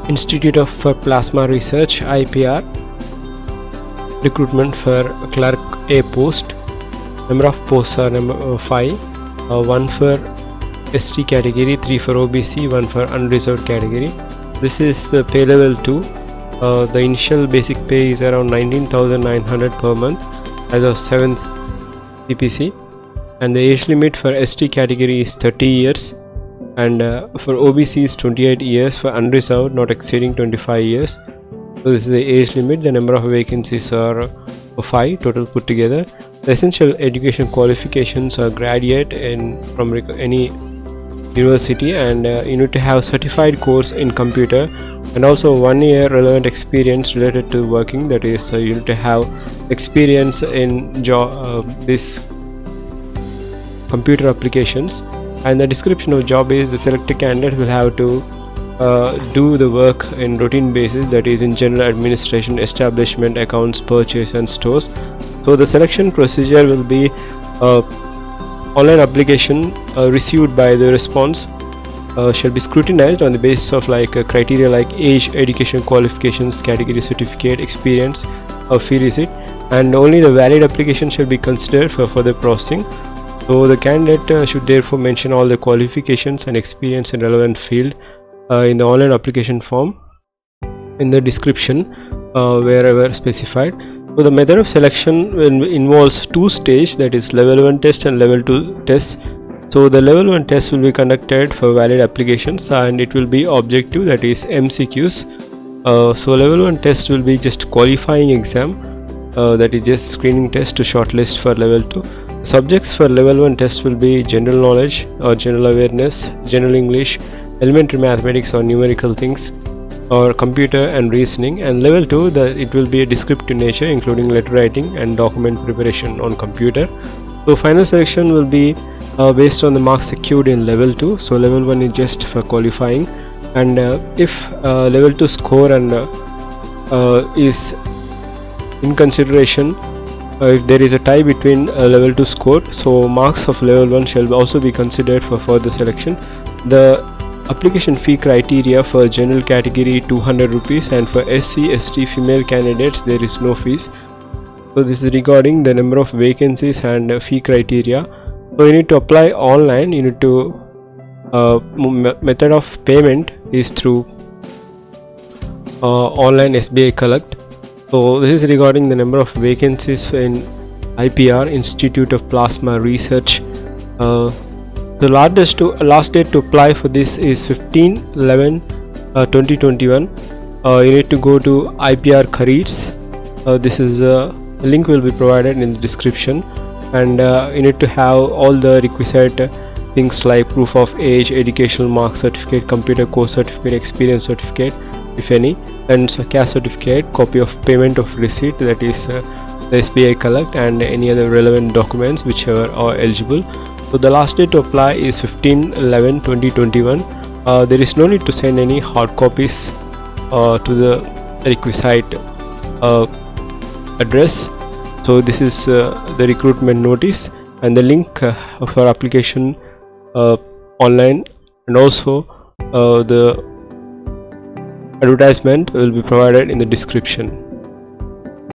Institute of Plasma Research IPR. Recruitment for clerk A post. Number of posts are 5. 1 for ST category, 3 for OBC, 1 for unreserved category. This is the pay level 2. The initial basic pay is around 19,900 per month as of 7th CPC, and the age limit for ST category is 30 years, and for OBC is 28 years, for unreserved not exceeding 25 years. So this is the age limit. The number of vacancies are 5 total put together. The essential education qualifications are graduate from any university, and you need to have certified course in computer and also 1 year relevant experience related to working. That is, you need to have experience in this computer applications. And the description of job is the selected candidate will have to do the work in routine basis, that is in general administration, establishment, accounts, purchase and stores. So the selection procedure will be online application received by the response shall be scrutinized on the basis of criteria like age, education qualifications, category, certificate, experience, or fee receipt, and only the valid application shall be considered for further processing. So the candidate should therefore mention all the qualifications and experience in relevant field in the online application form in the description wherever specified. So the method of selection involves 2 stages, that is level 1 test and level 2 test. So the level 1 test will be conducted for valid applications and it will be objective, that is MCQs. So level 1 test will be just qualifying exam, that is just screening test to shortlist for level 2. Subjects for level 1 test will be general knowledge or general awareness, general English, elementary mathematics or numerical things, or computer and reasoning. And level 2, it will be a descriptive nature, including letter writing and document preparation on computer. So final selection will be based on the marks secured in level 2. So level 1 is just for qualifying, and if level 2 score and is in consideration, if there is a tie between level 2 score, so marks of level 1 shall also be considered for further selection. The application fee criteria for general category 200 rupees, and for SC, ST female candidates there is no fees. So this is regarding the number of vacancies and fee criteria. So you need to apply online. You need to method of payment is through online SBI Collect. So this is regarding the number of vacancies in IPR, Institute of Plasma Research. The last date to apply for this is 15/11/2021. You need to go to IPR Careers. This is a link will be provided in the description, and you need to have all the requisite things like proof of age, educational mark certificate, computer course certificate, experience certificate if any, and cash certificate, copy of payment of receipt, that is the SBI Collect, and any other relevant documents whichever are eligible. So the last date to apply is 15/11/2021. There is no need to send any hard copies to the requisite address. So this is the recruitment notice and the link for application online, and also the advertisement will be provided in the description.